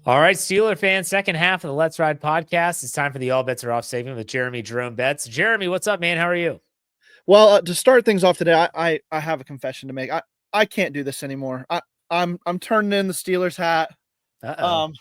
All right, Steeler fans, second half of the Let's Ride podcast. It's time for the All Betz Are Off segment with Jeremy Betz. Jeremy, what's up, man? How are you? Well, to start things off today, I have a confession to make. I can't do this anymore. I'm turning in the Steelers hat. Uh-oh. Um,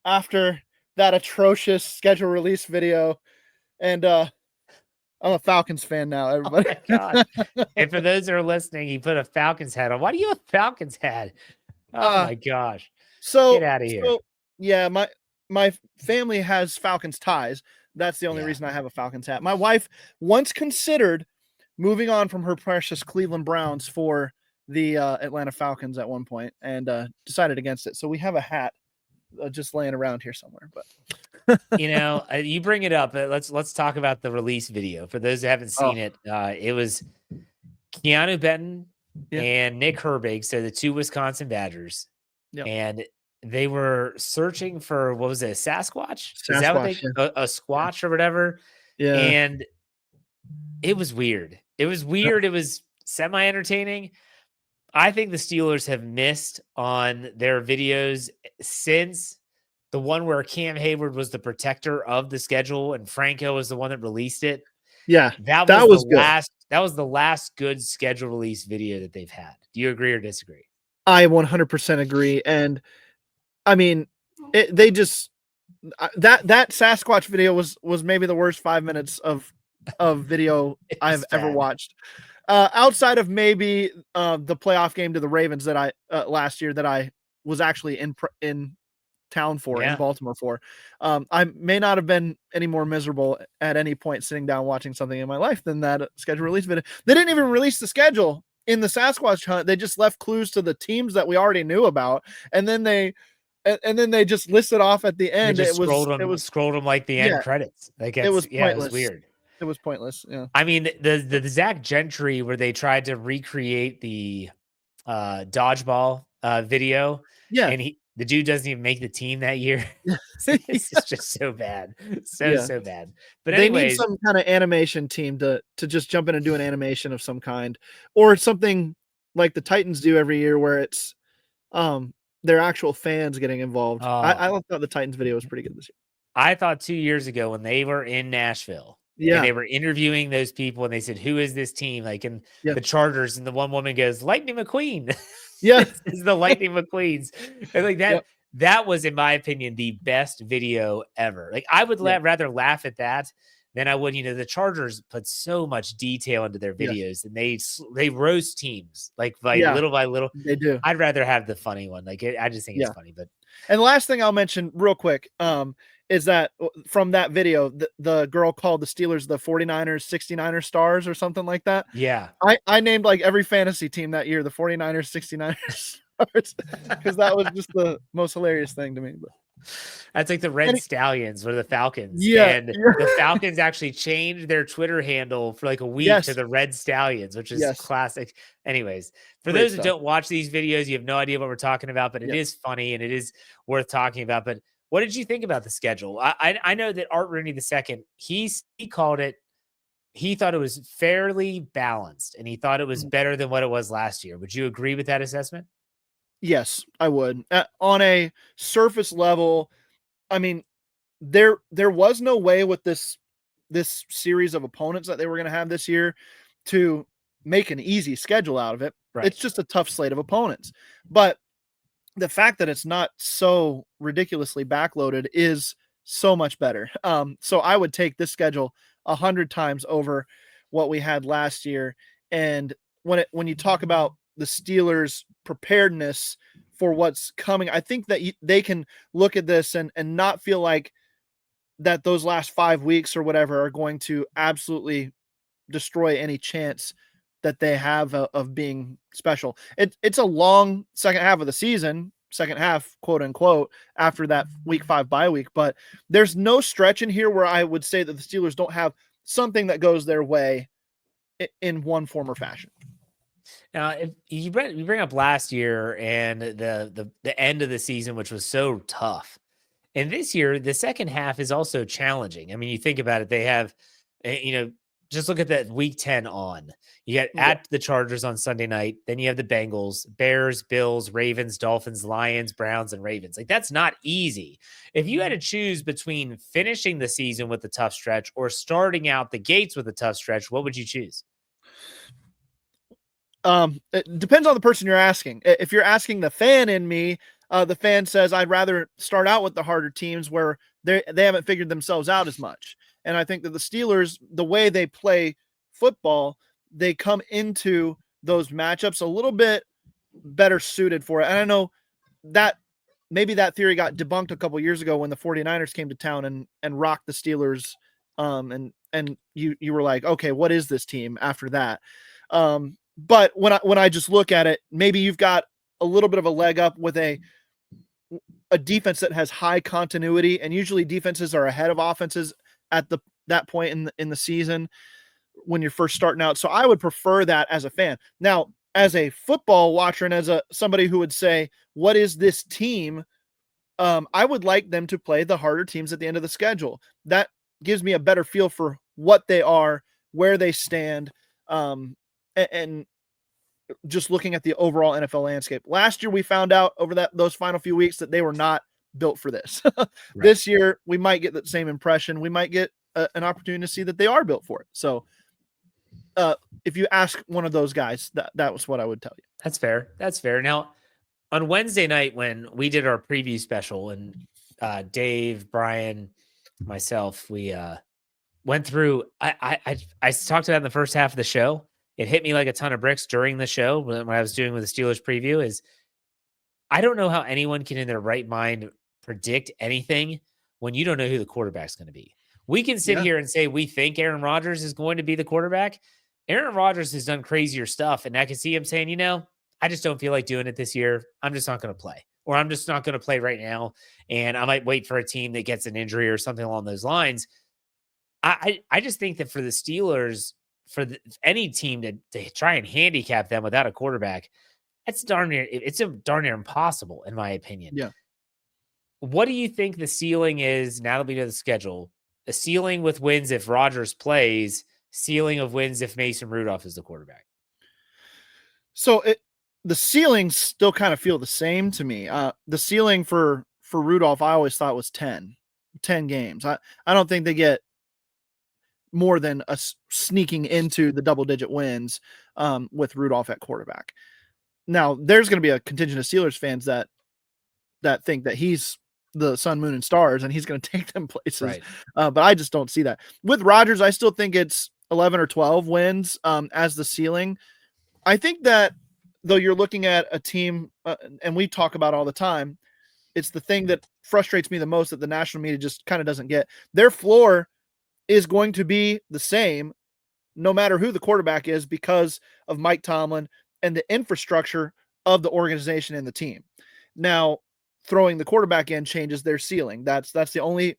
after that atrocious schedule release video, and I'm a Falcons fan now. Oh, Everybody. my gosh. And for those that are listening, he put a Falcons hat on. Why do you have a Falcons hat? Oh, uh, my gosh. Get so out of here. so yeah, my family has Falcons ties. That's the only Yeah. reason I have a Falcons hat. My wife once considered moving on from her precious Cleveland Browns for the Atlanta Falcons at one point, and decided against it. So we have a hat just laying around here somewhere. But You bring it up. Let's talk about the release video. For those that haven't seen it, it was Keanu Benton and Nick Herbig, so the two Wisconsin Badgers. Yep. And they were searching for, what was it, a Sasquatch? Is that what they a squatch or whatever? Yeah. And it was weird. It was weird. It was semi-entertaining. I think the Steelers have missed on their videos since the one where Cam Hayward was the protector of the schedule and Franco was the one that released it. Yeah, that was the last. That was the last good schedule release video that they've had. Do you agree or disagree? I 100% agree. And I mean, they just that Sasquatch video was maybe the worst 5 minutes of video I've ever watched. Outside of maybe the playoff game to the Ravens that I last year that I was actually in town for, in Baltimore for. I may not have been any more miserable at any point sitting down watching something in my life than that schedule release video. They didn't even release the schedule in the Sasquatch hunt. They just left clues to the teams that we already knew about, and then they just listed off at the end. It was scrolled them like the end credits. Like it was pointless. It was weird. It was pointless. Yeah. I mean, the Zach Gentry where they tried to recreate the dodgeball video. Yeah. And the dude doesn't even make the team that year. It's just so bad. So bad. But they need some kind of animation team to just jump in and do an animation of some kind, or something like the Titans do every year where it's their actual fans getting involved. I thought the Titans video was pretty good this year. I thought 2 years ago when they were in Nashville, and they were interviewing those people and they said, who is this team? Like in the Chargers, and the one woman goes, Lightning McQueen. Yeah. This is the Lightning McQueens. And like that, that was, in my opinion, the best video ever. Like I would rather laugh at that than I would, the Chargers put so much detail into their videos and they roast teams like little by little. They do. I'd rather have the funny one. Like I just think it's funny. But and last thing I'll mention real quick is that from that video, the girl called the Steelers the 49ers 69er stars or something like that. Yeah. I named like every fantasy team that year the 49ers 69er stars because that was just the most hilarious thing to me. But that's like the Red Stallions or the Falcons. Yeah. And the Falcons actually changed their Twitter handle for like a week to the Red Stallions, which is classic. Anyways, for those that don't watch these videos, you have no idea what we're talking about, but it is funny and it is worth talking about. But what did you think about the schedule? I know that Art Rooney II, he called it, he thought it was fairly balanced and he thought it was better than what it was last year. Would you agree with that assessment? Yes, I would. On a surface level, I mean, there was no way with this series of opponents that they were going to have this year to make an easy schedule out of it. Right. It's just a tough slate of opponents. But the fact that it's not so ridiculously backloaded is so much better. So I would take this schedule 100 times over what we had last year. And when you talk about the Steelers' preparedness for what's coming, I think that they can look at this and not feel like that those last 5 weeks or whatever are going to absolutely destroy any chance that they have of being special. It's a long second half of the season, second half, quote unquote, after that week 5 bye week, but there's no stretch in here where I would say that the Steelers don't have something that goes their way in one form or fashion. Now, if you bring up last year and the end of the season, which was so tough, and this year the second half is also challenging. I mean, you think about it; they have, just look at that week 10 on. You get at the Chargers on Sunday night. Then you have the Bengals, Bears, Bills, Ravens, Dolphins, Lions, Browns, and Ravens. Like, that's not easy. If you had to choose between finishing the season with a tough stretch or starting out the gates with a tough stretch, what would you choose? It depends on the person you're asking. If you're asking the fan in me, the fan says I'd rather start out with the harder teams where they haven't figured themselves out as much. And I think that the Steelers, the way they play football, they come into those matchups a little bit better suited for it. And I know that maybe that theory got debunked a couple years ago when the 49ers came to town and rocked the Steelers. And you were like, okay, what is this team after that? But when I just look at it, maybe you've got a little bit of a leg up with a defense that has high continuity, and usually defenses are ahead of offenses at that point in the season when you're first starting out. So I would prefer that as a fan. Now, as a football watcher and as somebody who would say, what is this team? I would like them to play the harder teams at the end of the schedule. That gives me a better feel for what they are, where they stand, and just looking at the overall NFL landscape. Last year, we found out over those final few weeks that they were not built for this. Right. This year, we might get the same impression. We might get an opportunity to see that they are built for it. So if you ask one of those guys, that was what I would tell you. That's fair. That's fair. Now, on Wednesday night, when we did our preview special, and Dave, Brian, myself, we went through, I talked about in the first half of the show. It hit me like a ton of bricks during the show when I was doing with the Steelers preview is I don't know how anyone can in their right mind predict anything when you don't know who the quarterback's going to be. We can sit here and say we think Aaron Rodgers is going to be the quarterback. Aaron Rodgers has done crazier stuff, and I can see him saying, I just don't feel like doing it this year. I'm just not going to play, or I'm just not going to play right now, and I might wait for a team that gets an injury or something along those lines. I just think that for the Steelers, any team to try and handicap them without a quarterback, it's darn near impossible, in my opinion. Yeah. What do you think the ceiling is now that we know the schedule? A ceiling with wins if Rodgers plays, ceiling of wins if Mason Rudolph is the quarterback. So the ceilings still kind of feel the same to me. The ceiling for Rudolph, I always thought was 10 games. I don't think they get more than a sneaking into the double-digit wins with Rudolph at quarterback. Now, there's going to be a contingent of Steelers fans that think that he's the sun, moon, and stars, and he's going to take them places. Right. But I just don't see that. With Rodgers, I still think it's 11 or 12 wins as the ceiling. I think that, though, you're looking at a team, and we talk about all the time, it's the thing that frustrates me the most that the national media just kind of doesn't get. Their floor is going to be the same no matter who the quarterback is because of Mike Tomlin and the infrastructure of the organization and the team. Now, throwing the quarterback in changes their ceiling. That's the only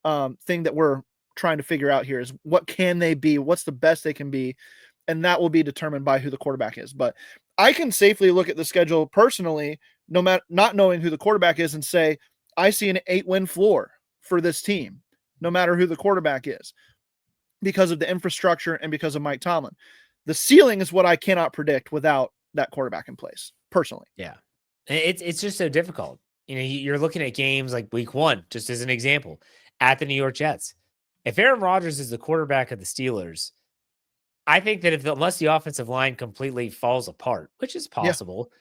thing that we're trying to figure out here is what can they be? What's the best they can be? And that will be determined by who the quarterback is. But I can safely look at the schedule personally, no matter not knowing who the quarterback is, and say, I see an 8-win floor for this team, no matter who the quarterback is, because of the infrastructure and because of Mike Tomlin. The ceiling is what I cannot predict without that quarterback in place, personally. Yeah. It's just so difficult. You're looking at games like week 1, just as an example, at the New York Jets. If Aaron Rodgers is the quarterback of the Steelers, I think that unless the offensive line completely falls apart, which is possible,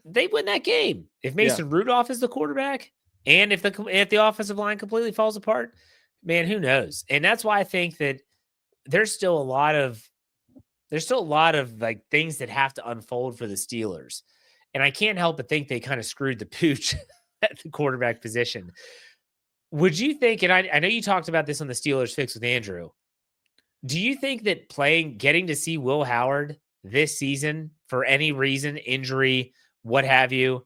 they win that game. If Mason Rudolph is the quarterback, and if the offensive line completely falls apart, man, who knows? And that's why I think that there's still a lot of like things that have to unfold for the Steelers. And I can't help but think they kind of screwed the pooch at the quarterback position. Would you think, and I know you talked about this on the Steelers Fix with Andrew, do you think that getting to see Will Howard this season for any reason, injury, what have you,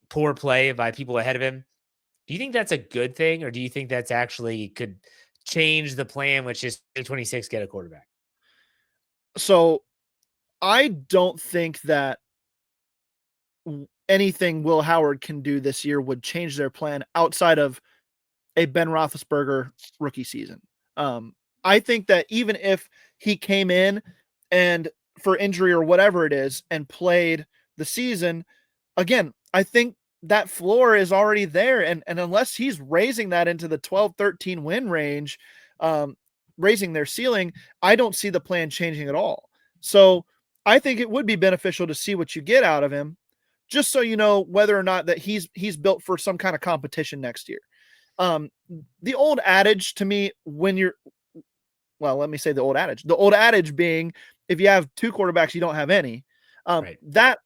poor play by people ahead of him, do you think that's a good thing, or do you think that's actually could change the plan, which is 2026 get a quarterback? So I don't think that anything Will Howard can do this year would change their plan outside of a Ben Roethlisberger rookie season. I think that even if he came in and for injury or whatever it is and played the season, again, I think that floor is already there. And unless he's raising that into the 12, 13 win range, raising their ceiling, I don't see the plan changing at all. So I think it would be beneficial to see what you get out of him, just so you know whether or not that he's built for some kind of competition next year. The old adage to me, let me say the old adage being, if you have two quarterbacks, you don't have any. Right. That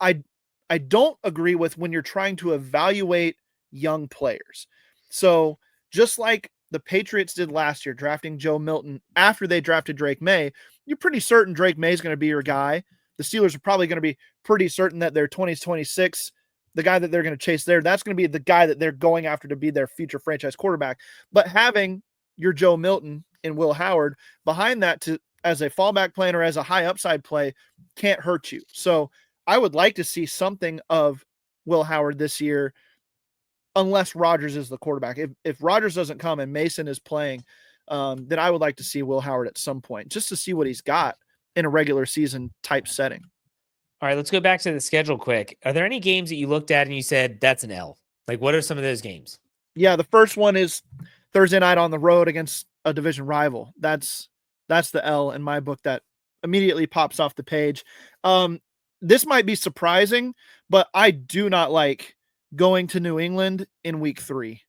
I don't agree with when you're trying to evaluate young players. So just like the Patriots did last year, drafting Joe Milton after they drafted Drake May, you're pretty certain Drake May is going to be your guy. The Steelers are probably going to be pretty certain that their 2026, the guy that they're going to chase there, that's going to be the guy that they're going after to be their future franchise quarterback. But having your Joe Milton and Will Howard behind that as a fallback plan or as a high upside play can't hurt you. So I would like to see something of Will Howard this year, unless Rodgers is the quarterback. If Rodgers doesn't come and Mason is playing, then I would like to see Will Howard at some point, just to see what he's got in a regular season type setting. All right, let's go back to the schedule quick. Are there any games that you looked at and you said, that's an L? Like, what are some of those games? Yeah, the first one is Thursday night on the road against a division rival. That's the L in my book that immediately pops off the page. This might be surprising, but I do not like going to New England in week 3.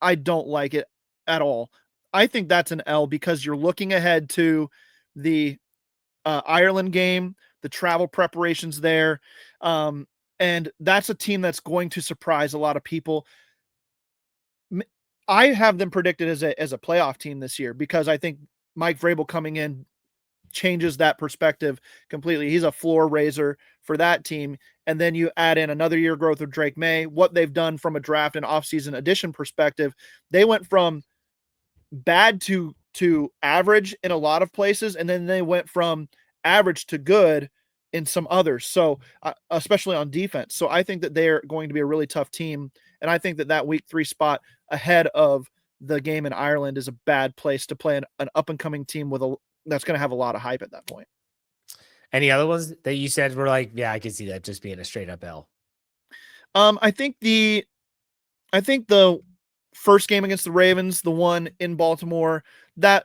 I don't like it at all. I think that's an L because you're looking ahead to the Ireland game, the travel preparations there. And that's a team that's going to surprise a lot of people. I have them predicted as a playoff team this year because I think Mike Vrabel coming in changes that perspective completely. He's a floor raiser for that team. And then you add in another year growth of Drake May, what they've done from a draft and offseason addition perspective. They went from bad to average in a lot of places. And then they went from average to good in some others. So especially on defense. So I think that they're going to be a really tough team. And I think that week 3 spot ahead of the game in Ireland is a bad place to play an up and coming team that's going to have a lot of hype at that point. Any other ones that you said were like, yeah, I can see that just being a straight up L? I think the first game against the Ravens, the one in Baltimore, that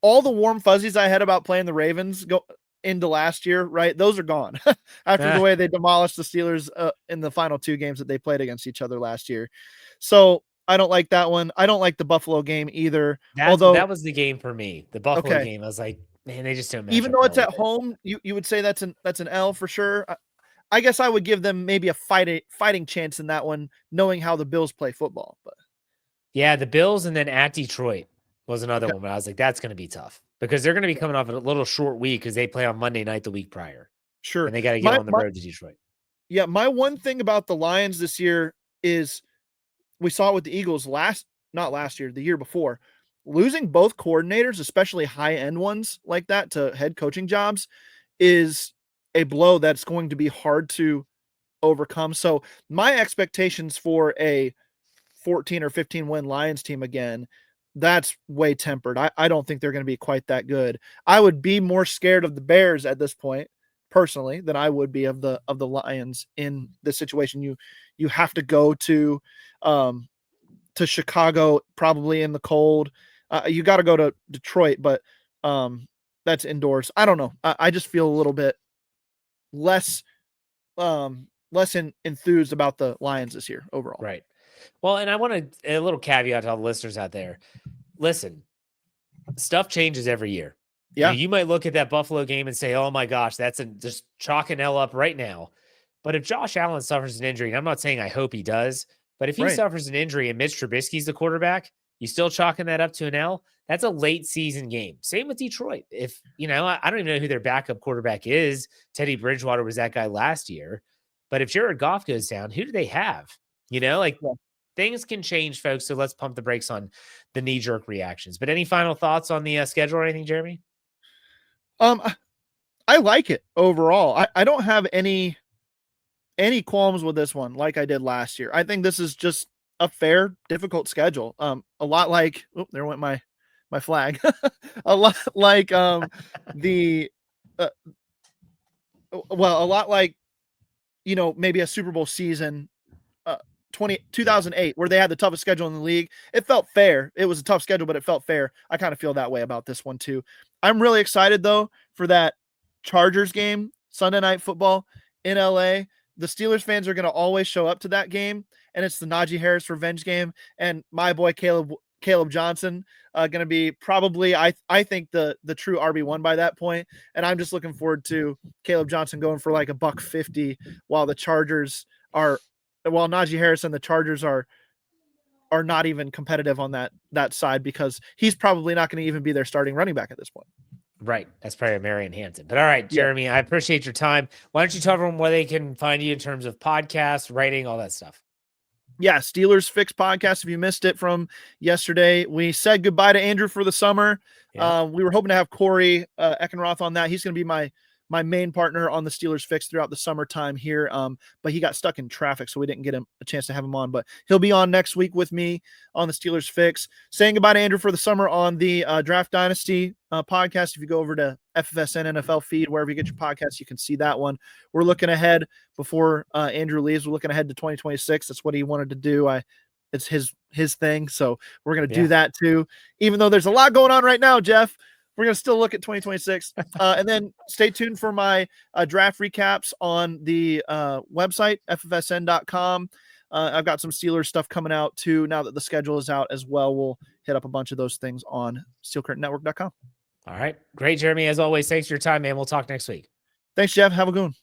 all the warm fuzzies I had about playing the Ravens go into last year, right? Those are gone after the way they demolished the Steelers in the final 2 games that they played against each other last year. So I don't like that one. I don't like the Buffalo game either. Although that was the game for me, the Buffalo game. I was like, man, they just don't match. Even though it's at home, you would say that's an L for sure. I guess I would give them maybe a fighting chance in that one, knowing how the Bills play football. But yeah, the Bills and then at Detroit was another one. But I was like, that's going to be tough because they're going to be coming off a little short week because they play on Monday night the week prior. Sure, and they got to get on the road to Detroit. Yeah, my one thing about the Lions this year is we saw it with the Eagles not last year, the year before. Losing both coordinators, especially high-end ones like that, to head coaching jobs is a blow that's going to be hard to overcome. So my expectations for a 14 or 15 win Lions team again, that's way tempered. I don't think they're going to be quite that good. I would be more scared of the Bears at this point, personally, than I would be of the Lions in this situation. You have to go to Chicago, probably in the cold. You got to go to Detroit, but that's indoors. I don't know. I just feel a little bit less enthused about the Lions this year overall. Right. Well, and I want a little caveat to all the listeners out there. Listen, stuff changes every year. Yeah. You might look at that Buffalo game and say, oh my gosh, that's just chalk an L up right now. But if Josh Allen suffers an injury, and I'm not saying I hope he does, but if he suffers an injury and Mitch Trubisky's the quarterback, you still chalking that up to an L? That's a late season game. Same with Detroit. If, I don't even know who their backup quarterback is. Teddy Bridgewater was that guy last year. But if Jared Goff goes down, who do they have? Things can change, folks. So let's pump the brakes on the knee-jerk reactions. But any final thoughts on the schedule or anything, Jeremy? I like it overall. I don't have any qualms with this one like I did last year. I think this is just a fair, difficult schedule. A lot like, there went my my flag. A lot like a lot like, maybe a Super Bowl season 2008 where they had the toughest schedule in the league. It felt fair. It was a tough schedule, but it felt fair. I kind of feel that way about this one too. I'm really excited though for that Chargers game, Sunday Night Football in LA. The Steelers fans are going to always show up to that game, and it's the Najee Harris revenge game. And my boy Caleb Johnson going to be probably, I think the true RB1 by that point. And I'm just looking forward to Caleb Johnson going for like $150 while Najee Harris and the Chargers are not even competitive on that side, because he's probably not going to even be their starting running back at this point. Right. That's probably Marion Hanson. But all right, Jeremy, I appreciate your time. Why don't you tell everyone where they can find you in terms of podcasts, writing, all that stuff? Yeah, Steelers Fix podcast. If you missed it from yesterday, we said goodbye to Andrew for the summer. Yeah. We were hoping to have Corey Eckenroth on that. He's going to be my main partner on the Steelers Fix throughout the summertime here. But he got stuck in traffic, so we didn't get a chance to have him on. But he'll be on next week with me on the Steelers Fix. Saying goodbye to Andrew for the summer on the Draft Dynasty podcast. If you go over to FFSN NFL feed, wherever you get your podcasts, you can see that one. We're looking ahead before Andrew leaves. We're looking ahead to 2026. That's what he wanted to do. It's his thing. So we're going to do that too. Even though there's a lot going on right now, Jeff, we're going to still look at 2026. And then stay tuned for my draft recaps on the website, ffsn.com. I've got some Steelers stuff coming out too now that the schedule is out as well. We'll hit up a bunch of those things on steelcurtainnetwork.com. All right. Great, Jeremy. As always, thanks for your time, man. We'll talk next week. Thanks, Jeff. Have a good one.